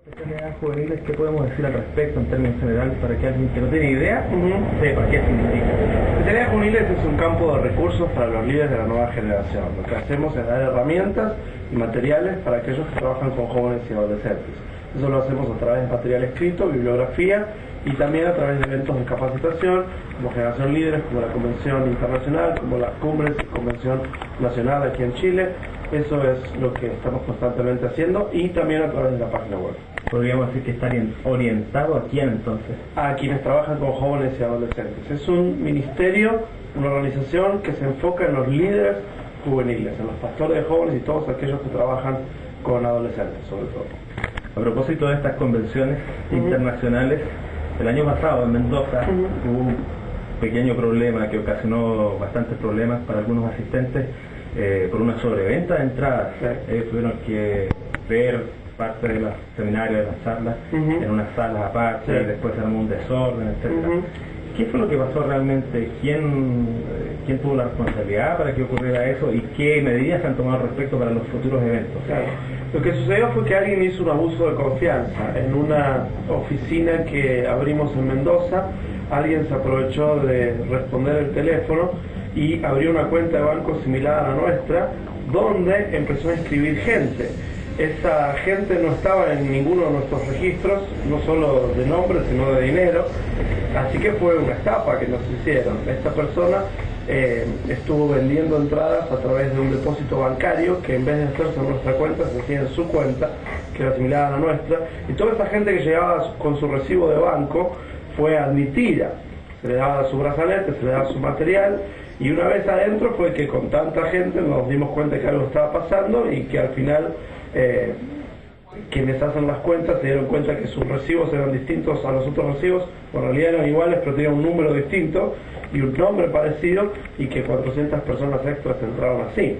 Especialidades juveniles, ¿qué podemos decir al respecto en términos generales para que alguien que no tiene idea sepa qué significa? Especialidades juveniles es un campo de recursos para los líderes de la nueva generación. Lo que hacemos es dar herramientas y materiales para aquellos que trabajan con jóvenes y adolescentes. Eso lo hacemos a través de material escrito, bibliografía y también a través de eventos de capacitación como Generación Líderes, como la Convención Internacional, como las cumbres y Convención Nacional aquí en Chile. Eso es lo que estamos constantemente haciendo y también a través de la página web. Podríamos decir que está orientado a quién entonces. A quienes trabajan con jóvenes y adolescentes. Es un ministerio, una organización que se enfoca en los líderes juveniles, en los pastores de jóvenes y todos aquellos que trabajan con adolescentes, sobre todo. A propósito de estas convenciones internacionales, el año pasado en Mendoza hubo un pequeño problema que ocasionó bastantes problemas para algunos asistentes por una sobreventa de entradas. Ellos tuvieron que ver parte de los seminarios, de las charlas, en unas salas aparte, y después se armó un desorden, etc. ¿Qué fue lo que pasó realmente? ¿Quién tuvo la responsabilidad para que ocurriera eso? ¿Y qué medidas se han tomado al respecto para los futuros eventos? Claro. Lo que sucedió fue que alguien hizo un abuso de confianza. En una oficina que abrimos en Mendoza, alguien se aprovechó de responder el teléfono y abrió una cuenta de banco similar a la nuestra, donde empezó a inscribir gente. Esa gente no estaba en ninguno de nuestros registros, no solo de nombre, sino de dinero, así que fue una estafa que nos hicieron. Esta persona estuvo vendiendo entradas a través de un depósito bancario que en vez de hacerse en nuestra cuenta, se hacía en su cuenta, que era similar a la nuestra, y toda esa gente que llegaba con su recibo de banco fue admitida. Se le daba su brazalete, se le daba su material, y una vez adentro fue que con tanta gente nos dimos cuenta que algo estaba pasando y que al final quienes hacen las cuentas se dieron cuenta que sus recibos eran distintos a los otros recibos, en realidad eran iguales pero tenían un número distinto y un nombre parecido, y que 400 personas extras entraron así.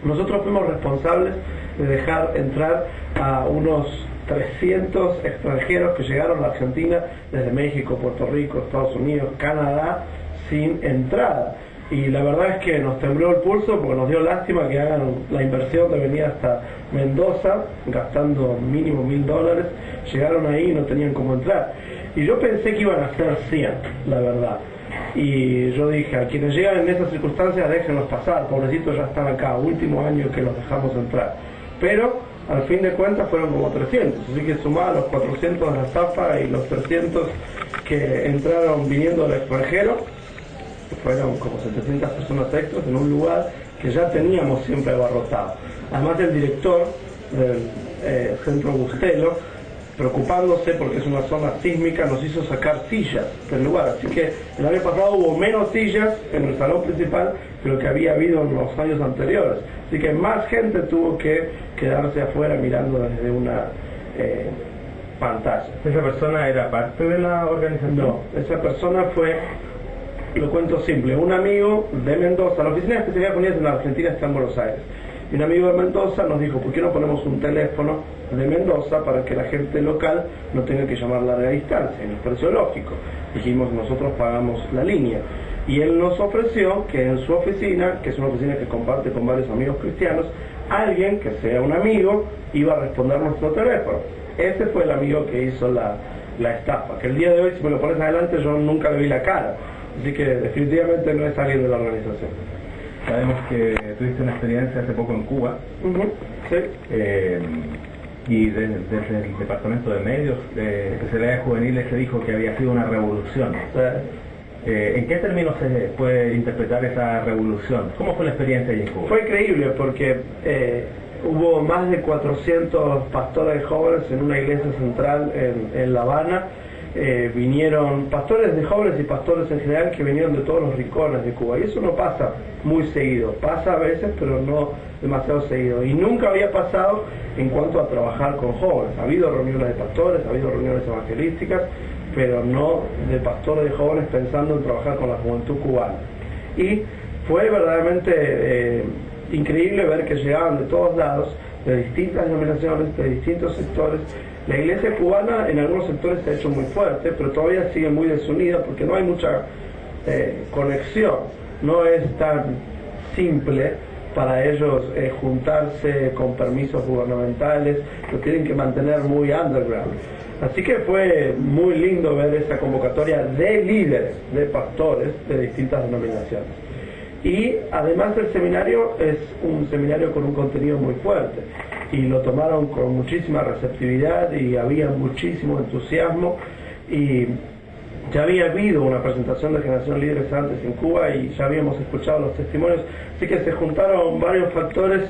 Nosotros fuimos responsables de dejar entrar a unos 300 extranjeros que llegaron a la Argentina desde México, Puerto Rico, Estados Unidos, Canadá, sin entrada. Y la verdad es que nos tembló el pulso porque nos dio lástima que hagan la inversión de venir hasta Mendoza, gastando mínimo $1000, llegaron ahí y no tenían cómo entrar. Y yo pensé que iban a ser 100, la verdad. Y yo dije, a quienes llegan en esas circunstancias, déjenlos pasar, pobrecitos ya están acá, último año que los dejamos entrar. Pero al fin de cuentas fueron como 300, así que sumaba los 400 de la estafa y los 300 que entraron viniendo del extranjero, fueron como 700 personas extras en un lugar que ya teníamos siempre abarrotado. Además, el director del centro Bustelo, preocupándose porque es una zona sísmica, nos hizo sacar sillas del lugar, así que el año pasado hubo menos sillas en el salón principal que lo que había habido en los años anteriores, así que más gente tuvo que quedarse afuera mirando desde una pantalla. ¿Esa persona era parte de la organización? No, esa persona fue, lo cuento simple, un amigo de Mendoza. La oficina de especialidad juveniles en la Argentina está en Buenos Aires, y un amigo de Mendoza nos dijo, ¿por qué no ponemos un teléfono de Mendoza para que la gente local no tenga que llamar larga distancia? Y nos pareció lógico. Dijimos, nosotros pagamos la línea. Y él nos ofreció que en su oficina, que es una oficina que comparte con varios amigos cristianos, alguien que sea un amigo iba a responder nuestro teléfono. Ese fue el amigo que hizo la estafa, que el día de hoy, si me lo pones adelante, yo nunca le vi la cara. Así que definitivamente no es alguien de la organización. Sabemos que tuviste una experiencia hace poco en Cuba, Sí. Y desde el Departamento de Medios de Especialidades Juveniles se dijo que había sido una revolución. ¿En qué términos se puede interpretar esa revolución? ¿Cómo fue la experiencia allí en Cuba? Fue increíble porque hubo más de 400 pastores jóvenes en una iglesia central en La Habana. Vinieron pastores de jóvenes y pastores en general que vinieron de todos los rincones de Cuba, y eso no pasa muy seguido, pasa a veces pero no demasiado seguido, y nunca había pasado en cuanto a trabajar con jóvenes. Ha habido reuniones de pastores, ha habido reuniones evangelísticas, pero no de pastores de jóvenes pensando en trabajar con la juventud cubana. Y fue verdaderamente increíble ver que llegaban de todos lados, de distintas denominaciones, de distintos sectores. La iglesia cubana en algunos sectores se ha hecho muy fuerte, pero todavía sigue muy desunida porque no hay mucha conexión. No es tan simple para ellos juntarse con permisos gubernamentales, lo tienen que mantener muy underground. Así que fue muy lindo ver esa convocatoria de líderes, de pastores de distintas denominaciones. Y además el seminario es un seminario con un contenido muy fuerte y lo tomaron con muchísima receptividad y había muchísimo entusiasmo, y ya había habido una presentación de Generación Líderes antes en Cuba y ya habíamos escuchado los testimonios, así que se juntaron varios factores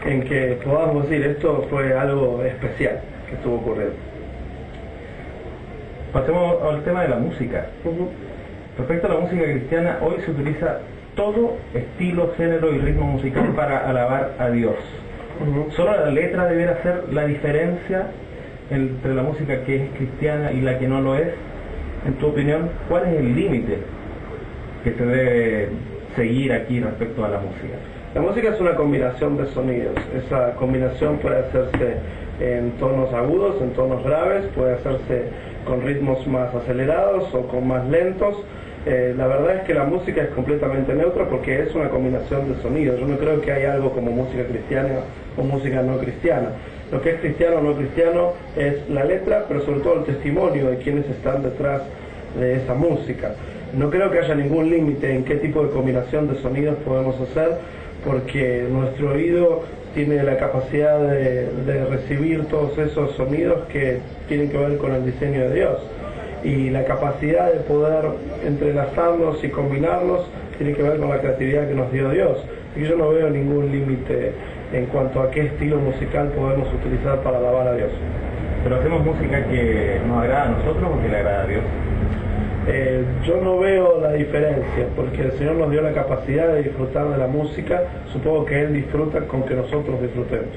en que podamos decir esto fue algo especial que estuvo ocurriendo. Pasemos al tema de la música. Respecto a la música cristiana, hoy se utiliza todo estilo, género y ritmo musical para alabar a Dios. Solo la letra debiera ser la diferencia entre la música que es cristiana y la que no lo es. En tu opinión, ¿cuál es el límite que se debe seguir aquí respecto a la música? La música es una combinación de sonidos. Esa combinación puede hacerse en tonos agudos, en tonos graves, puede hacerse con ritmos más acelerados o con más lentos. La verdad es que la música es completamente neutra porque es una combinación de sonidos. Yo no creo que hay algo como música cristiana o música no cristiana. Lo que es cristiano o no cristiano es la letra, pero sobre todo el testimonio de quienes están detrás de esa música. No creo que haya ningún límite en qué tipo de combinación de sonidos podemos hacer, porque nuestro oído tiene la capacidad de recibir todos esos sonidos que tienen que ver con el diseño de Dios. Y la capacidad de poder entrelazarlos y combinarlos tiene que ver con la creatividad que nos dio Dios. Así que yo no veo ningún límite en cuanto a qué estilo musical podemos utilizar para alabar a Dios. ¿Pero hacemos música que nos agrada a nosotros o que le agrada a Dios? Yo no veo la diferencia, porque el Señor nos dio la capacidad de disfrutar de la música. Supongo que Él disfruta con que nosotros disfrutemos.